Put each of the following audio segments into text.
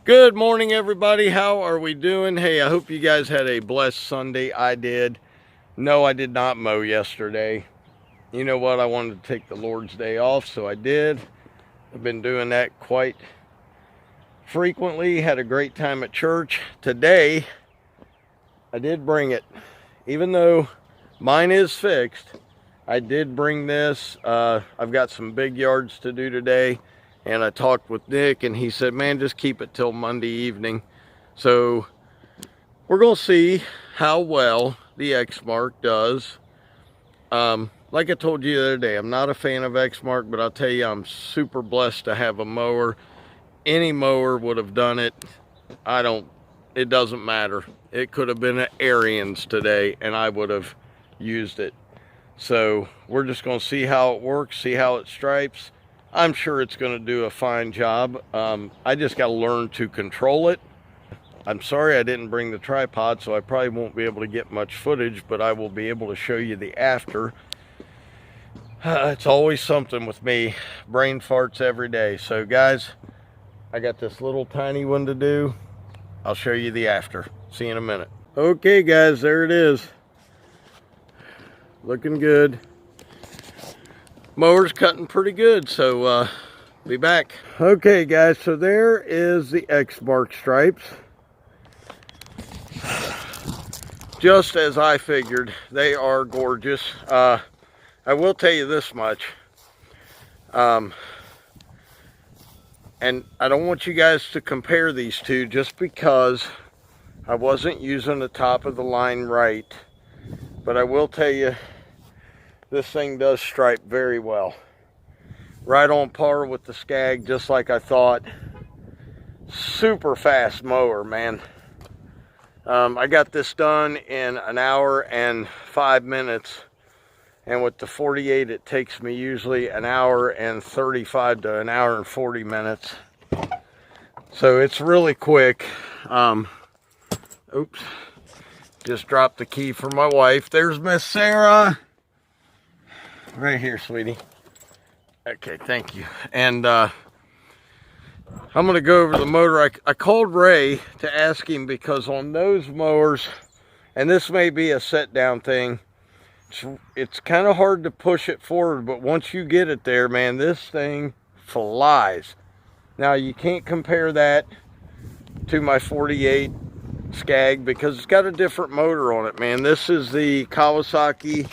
Good morning, everybody. How are we doing? Hey, I hope you guys had a blessed Sunday. I did. No, I did not mow yesterday. You know what? I wanted to take the Lord's Day off, so I did. I've been doing that quite frequently. Had a great time at church. Today, I did bring it. Even though mine is fixed, I did bring this. I've got some big yards to do today. And I talked with Nick, and he said, man, just keep it till Monday evening. So we're going to see how well the Exmark does. Like I told you the other day, I'm not a fan of Exmark, but I'll tell you, I'm super blessed to have a mower. Any mower would have done it. It doesn't matter. It could have been an Ariens today, and I would have used it. So we're just going to see how it works, see how it stripes. I'm sure it's going to do a fine job. I just got to learn to control it. I'm sorry I didn't bring the tripod, so I probably won't be able to get much footage, but I will be able to show you the after. It's always something with me. Brain farts every day. So guys, I got this little tiny one to do. I'll show you the after. See you in a minute. Okay guys, there it is. Looking good. Mower's cutting pretty good, so be back. Okay guys, so there is the Exmark stripes. Just as I figured, they are gorgeous. I will tell you this much, and I don't want you guys to compare these two just because I wasn't using the top of the line right, but I will tell you, this thing does stripe very well. Right on par with the Skag, just like I thought. Super fast mower, man. I got this done in an hour and 5 minutes. And with the 48, it takes me usually an hour and 35 to an hour and 40 minutes. So it's really quick. Oops. Just dropped the key for my wife. There's Miss Sarah. Right here, sweetie. Okay, thank you. And I'm going to go over the motor. I called Ray to ask him because on those mowers, and this may be a set down thing, it's kind of hard to push it forward, but once you get it there, man, this thing flies. Now, you can't compare that to my 48 Skag because it's got a different motor on it, man. This is the Kawasaki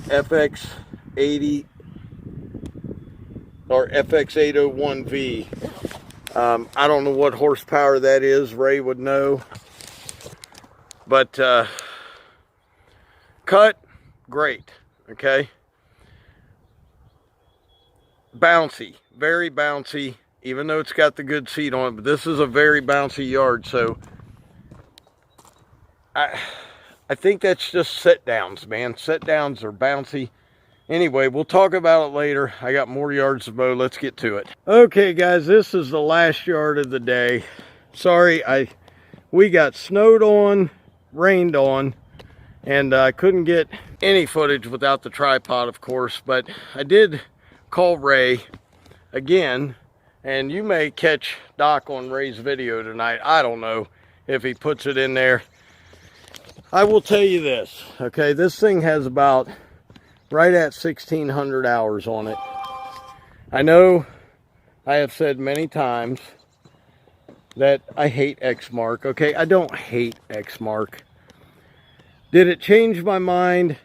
FX80 or FX801V. I don't know what horsepower that is. Ray would know. But cut, great. Okay. Bouncy, very bouncy, even though it's got the good seat on it. But this is a very bouncy yard, so I think that's just set downs, man. Set downs are bouncy. Anyway, we'll talk about it later. I got more yards to mow. Let's get to it. Okay, guys, this is the last yard of the day. Sorry, we got snowed on, rained on, and I couldn't get any footage without the tripod, of course. But I did call Ray again, and you may catch Doc on Ray's video tonight. I don't know if he puts it in there. I will tell you this, okay? This thing has about right at 1,600 hours on it. I know I have said many times that I hate Exmark, okay? I don't hate Exmark. Did it change my mind?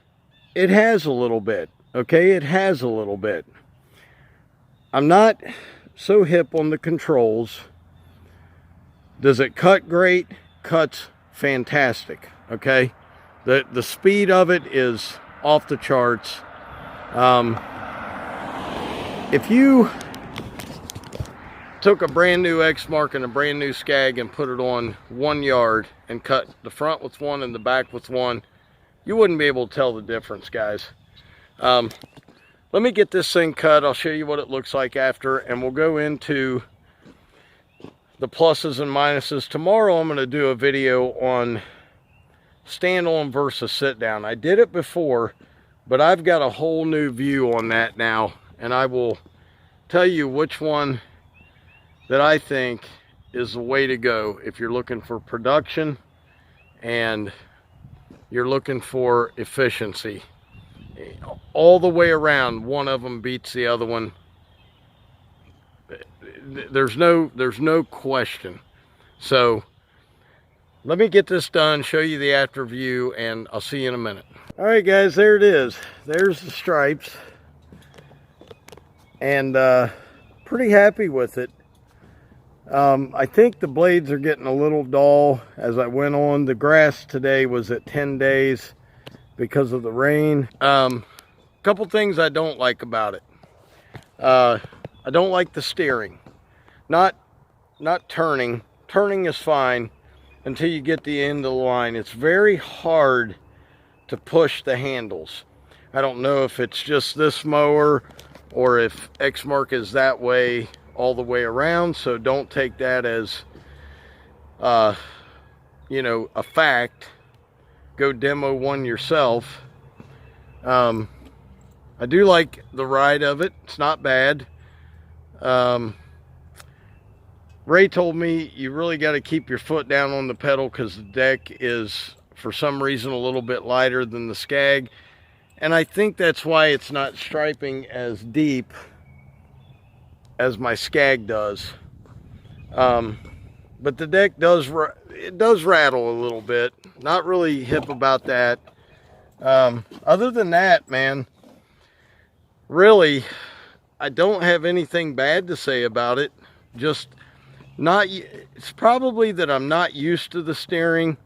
It has a little bit, okay? It has a little bit. I'm not so hip on the controls. Does it cut great? Cuts fantastic. Okay, the speed of it is off the charts. If you took a brand new Exmark and a brand new Skag and put it on 1 yard and cut the front with one and the back with one, you wouldn't be able to tell the difference, guys. let me get this thing cut. I'll show you what it looks like after, and we'll go into the pluses and minuses. Tomorrow I'm going to do a video on stand on versus sit down. I did it before, but I've got a whole new view on that now, and I will tell you which one that I think is the way to go if you're looking for production and you're looking for efficiency. All the way around, one of them beats the other one. There's no question. So let me get this done, show you the after view, and I'll see you in a minute. All right, guys, there it is. There's the stripes, and pretty happy with it. I think the blades are getting a little dull as I went on. The grass today was at 10 days because of the rain. Couple things I don't like about it. I don't like the steering. Not turning. Turning is fine until you get the end of the line. It's very hard to push the handles. I don't know if it's just this mower or if Exmark is that way all the way around, so don't take that as you know, a fact. Go demo one yourself. I do like the ride of it. It's not bad. Ray told me you really got to keep your foot down on the pedal because the deck is for some reason a little bit lighter than the Skag, and I think that's why it's not striping as deep as my Skag does. But the deck does rattle a little bit. Not really hip about that. Other than that, man, really, I don't have anything bad to say about it. Just not, it's probably that I'm not used to the steering.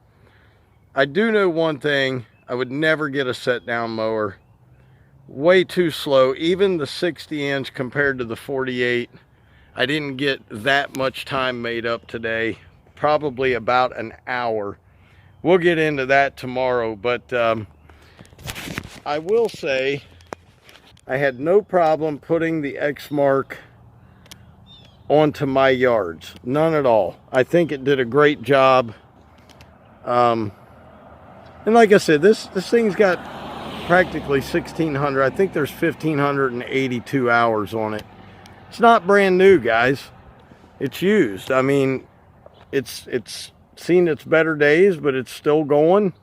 I do know one thing: I would never get a set down mower. Way too slow. Even the 60-inch compared to the 48, I didn't get that much time made up today. Probably about an hour. We'll get into that tomorrow, but I will say I had no problem putting the Exmark onto my yards. None at all. I think it did a great job. And like I said, this thing's got practically 1,600. I think there's 1,582 hours on it. It's not brand new, guys. It's used. I mean, it's seen its better days, but it's still going.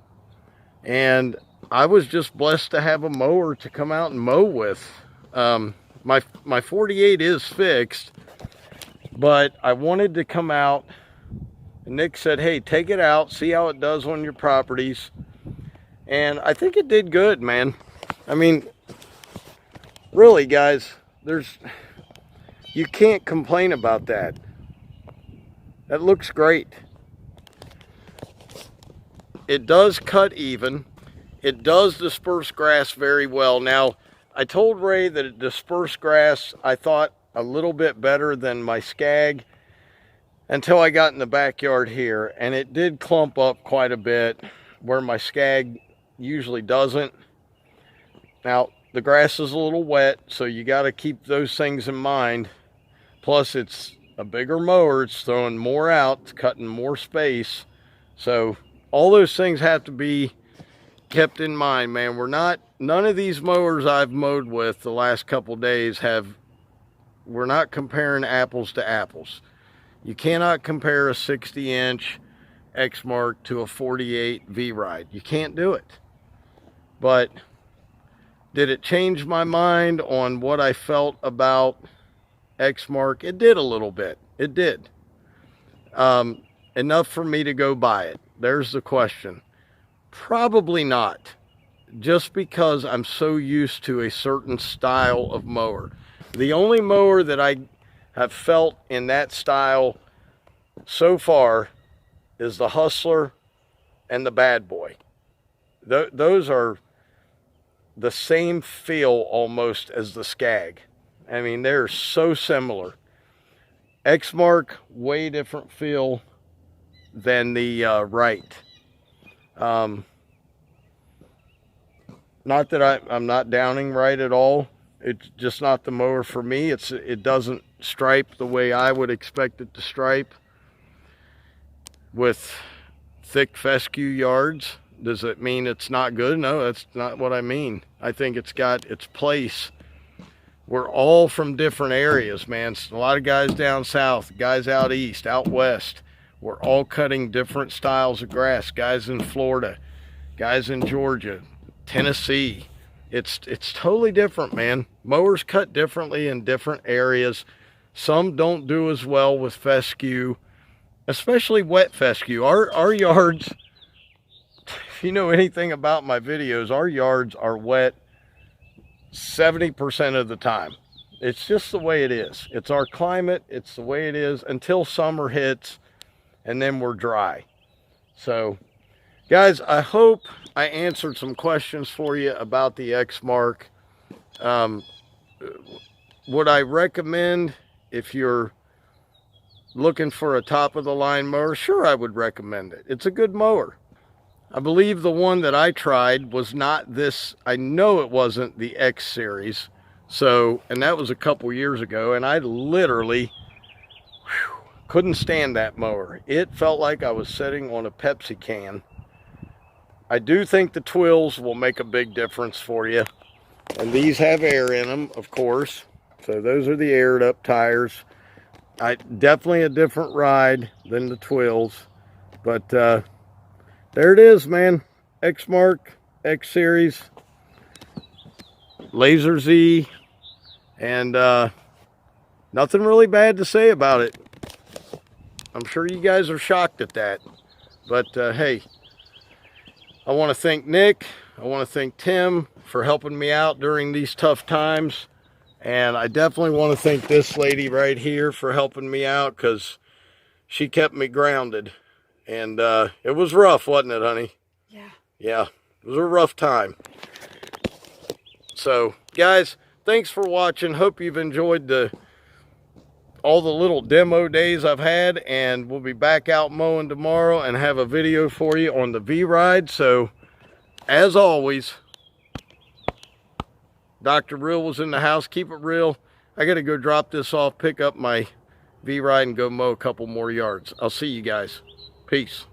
And I was just blessed to have a mower to come out and mow with. My 48 is fixed, but I wanted to come out, and Nick said, hey, take it out, see how it does on your properties. And I think it did good, man. I mean, really, guys, you can't complain about that. That looks great. It does cut even. It does disperse grass very well. Now, I told Ray that it dispersed grass, I thought, a little bit better than my Skag until I got in the backyard here, and it did clump up quite a bit where my Skag usually doesn't. Now, the grass is a little wet, so you got to keep those things in mind. Plus, it's a bigger mower. It's throwing more out. It's cutting more space. So all those things have to be kept in mind, man. None of these mowers I've mowed with the last couple days we're not comparing apples to apples. You cannot compare a 60-inch Exmark to a 48 V-Ride. You can't do it. But did it change my mind on what I felt about Exmark? It did a little bit. It did. Enough for me to go buy it. There's the question. Probably not. Just because I'm so used to a certain style of mower. The only mower that I have felt in that style so far is the Hustler and the Bad Boy. Those are the same feel almost as the Skag. I mean, they're so similar. Exmark, way different feel than the Right. Not that I'm not downing Right at all. It's just not the mower for me. It doesn't stripe the way I would expect it to stripe with thick fescue yards. Does it mean it's not good? No, that's not what I mean. I think it's got its place. We're all from different areas, man. A lot of guys down south, guys out east, out west. We're all cutting different styles of grass. Guys in Florida, guys in Georgia, Tennessee. It's totally different, man. Mowers cut differently in different areas. Some don't do as well with fescue, especially wet fescue. Our yards, if you know anything about my videos, our yards are wet 70% of the time. It's just the way it is. It's our climate. It's the way it is until summer hits, and then we're dry. So, guys, I hope I answered some questions for you about the Exmark. Would I recommend, if you're looking for a top-of-the-line mower? Sure, I would recommend it. It's a good mower. I believe the one that I tried was not this. I know it wasn't the X series. So, and that was a couple years ago, and I literally couldn't stand that mower. It felt like I was sitting on a Pepsi can. I do think the twills will make a big difference for you. And these have air in them, of course. So those are the aired up tires. Definitely a different ride than the twills. But there it is, man. Exmark X Series, Lazer Z, and nothing really bad to say about it. I'm sure you guys are shocked at that. But hey, I want to thank Nick. I want to thank Tim for helping me out during these tough times. And I definitely want to thank this lady right here for helping me out, because she kept me grounded. And it was rough, wasn't it, honey? Yeah. Yeah, it was a rough time. So, guys, thanks for watching. Hope you've enjoyed all the little demo days I've had. And we'll be back out mowing tomorrow and have a video for you on the V-Ride. So, as always, Dr. Real was in the house. Keep it real. I got to go drop this off, pick up my V-Ride, and go mow a couple more yards. I'll see you guys. Peace.